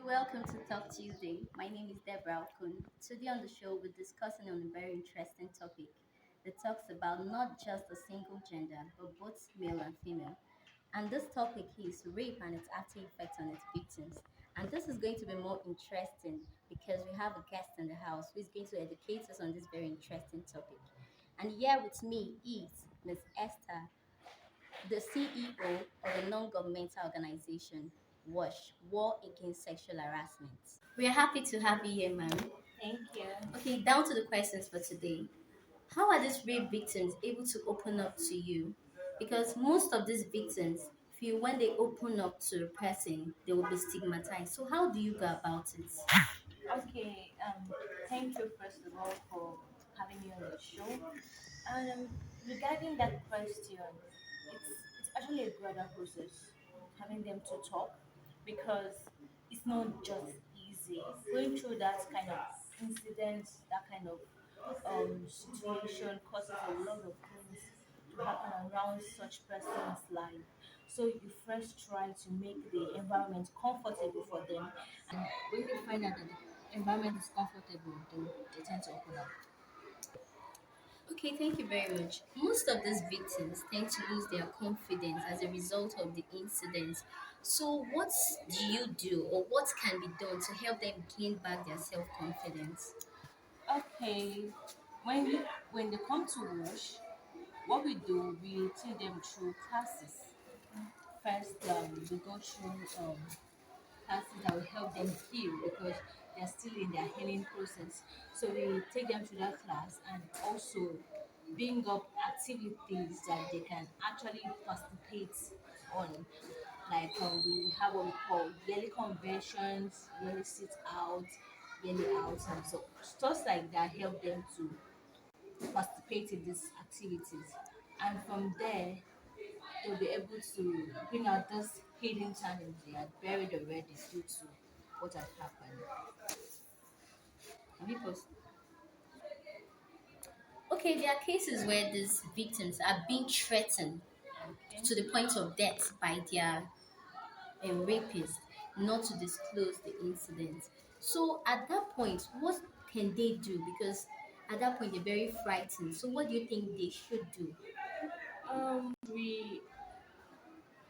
Welcome to Talk Tuesday. My name is Deborah Okun. Today on the show, we're discussing on a very interesting topic that talks about not just a single gender, but both male and female. And this topic is rape and its after effects on its victims. And this is going to be more interesting because we have a guest in the house who is going to educate us on this very interesting topic. And here with me is Miss Esther, the CEO of a non-governmental organization, WASH, War Against Sexual Harassment. We are happy to have you here, ma'am. Thank you. Okay, down to the questions for today. How are these rape victims able to open up to you? Because most of these victims feel when they open up to a person, they will be stigmatized. So how do you go about it? Okay, thank you first of all for having me on the show. And regarding that question, it's actually a gradual process having them to talk because it's not just easy. Going through that kind of incident, that kind of situation causes a lot of things to happen around such person's life. So you first try to make the environment comfortable for them, and when they find out that the environment is comfortable, they tend to open up. Okay, thank you very much. Most of these victims tend to lose their confidence as a result of the incidents. So, what do you do, or what can be done to help them gain back their self confidence? Okay, when they come to wash, what we do, we take them through classes. First, we go through classes that will help them heal because they're still in their healing process. So we take them to that class and also bring up activities that they can actually participate on. Like we have what we call yearly conventions, yearly sit out, yearly outings. So stuff like that help them to participate in these activities. And from there, they'll be able to bring out those hidden talents they had buried already due to what had happened. Have you post? Okay, there are cases where these victims are being threatened Okay. to the point of death by their rapist not to disclose the incident. So, at that point, what can they do? Because at that point, they're very frightened. So, what do you think they should do? We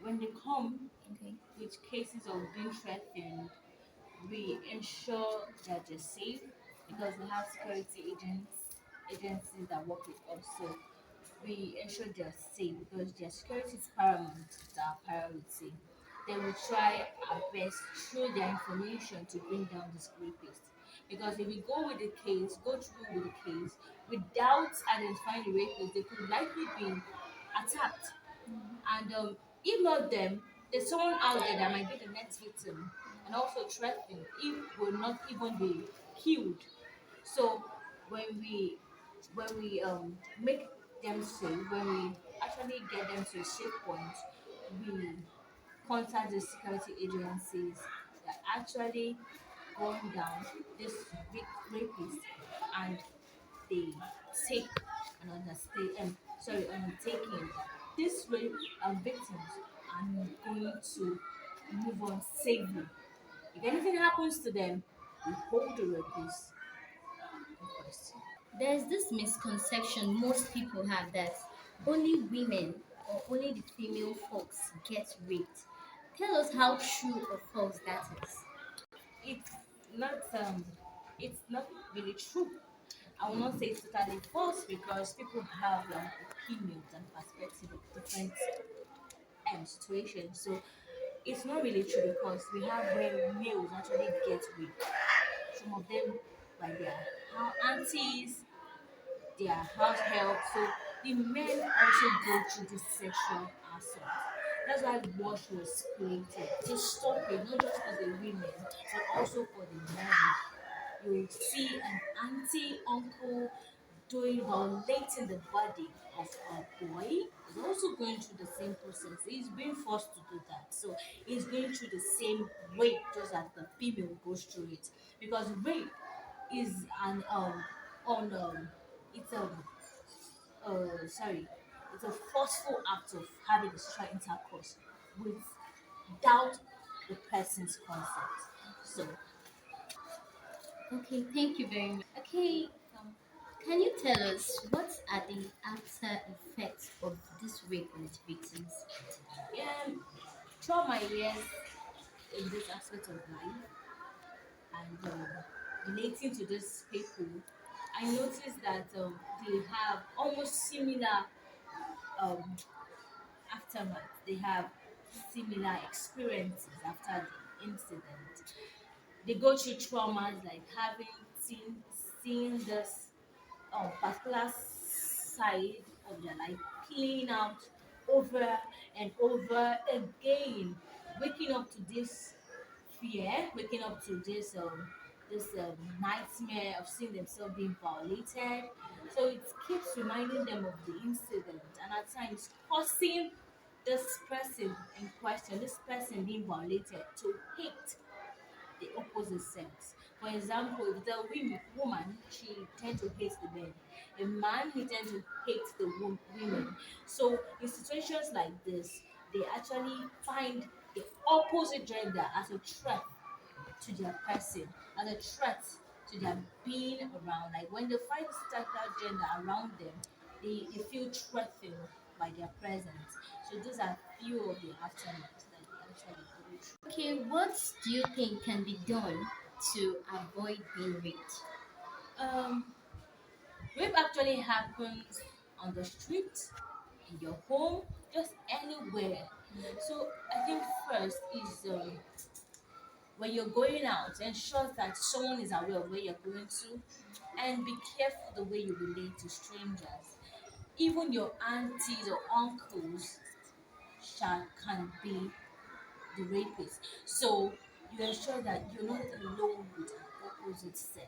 when they come Okay. with cases of being threatened, we ensure that they're safe because we have security agencies that work with us. So we ensure they're safe because their security is paramount. It's our priority. Then we try our best through their information to bring down this rapist. Because if we go with the case, go through with the case without identifying the rapist, they could likely be attacked. And if not them, there's someone out there that might be the next victim and also threatened if will not even be killed. So when we make them safe, when we actually get them to a safe point, we contact the security agencies that actually going down this rapist, and they take an undertaking. These rape victims are going to move on safely. If anything happens to them, we hold the rapist in question. There's this misconception most people have that only women or only the female folks get raped. Tell us how true or false that is. It's not it's not really true. I will not say it's totally false because people have opinions and perspective of different situations. So it's not really true because we have where males actually get raped. Some of them by their aunties, their house help. So the men also go through this sexual assault. That's why WASH was created to stop it, not just for the women, but also for the men. You see an auntie, uncle doing violating the body of a boy is also going through the same process. He's being forced to do that. So he's going through the same rape just as the female goes through it. Because rape is an on it's a sorry, it's a forceful act of having a sexual intercourse without the person's consent. So Okay, thank you very much. Okay, can you tell us what are the after effects of this rape on its victims? yeah, throughout my years in this aspect of life and relating to these people, I noticed that they have almost similar um, aftermath. They have similar experiences after the incident. They go through traumas like having seen this particular side of their life playing out over and over again, waking up to this fear, waking up to this nightmare of seeing themselves being violated. So it keeps reminding them of the incident and at times causing this person in question, this person being violated, to hate the opposite sex. For example, if the woman, she tend to hate the men. A man, he tend to hate the women. So in situations like this, they actually find the opposite gender as a threat to their person, as a threat to their being around. Like when they find that gender around them, they feel threatened by their presence. So those are few of the aftermaths that they actually go through. Okay, what do you think can be done to avoid being raped? Um, Rape actually happens on the street, in your home, just anywhere. So I think first is when you're going out, ensure that someone is aware of where you're going to, and be careful the way you relate to strangers. Even your aunties or uncles can be the rapist. So you ensure that you're not alone with an opposite sex.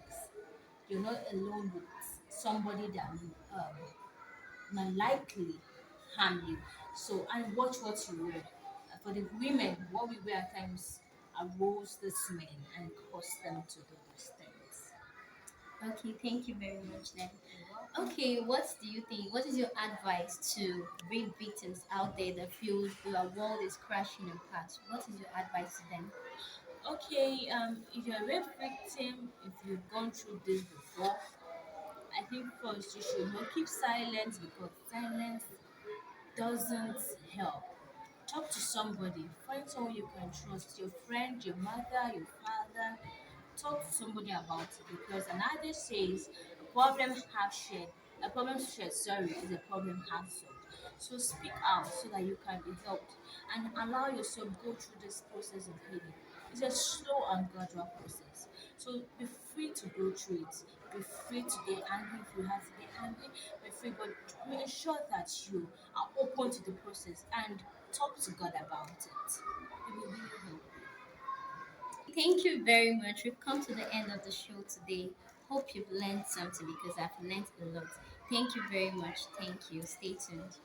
You're not alone with somebody that um, might likely harm you. So, and watch what you wear. For the women, what we wear at times arose these men and cause them to do these things. Okay, thank you very much then. You're welcome. Okay, what do you think? What is your advice to rape victims out there that feel the world is crashing apart? What is your advice to them? Okay, if you're a rape victim, if you've gone through this before, I think first you should not keep silent because silence doesn't help. Talk to somebody, find someone you can trust, your friend, your mother, your father. Talk to somebody about it because another says a problem shared, sorry, is a problem half solved. So speak out so that you can be helped and allow yourself go through this process of healing. It's a slow and gradual process. So be free to go through it. Be free to get angry if you have to get angry. Be free, but make sure that you are open to the process and talk to God about it. It will really help you. Thank you very much. We've come to the end of the show today. Hope you've learned something because I've learned a lot. Thank you very much. Thank you. Stay tuned.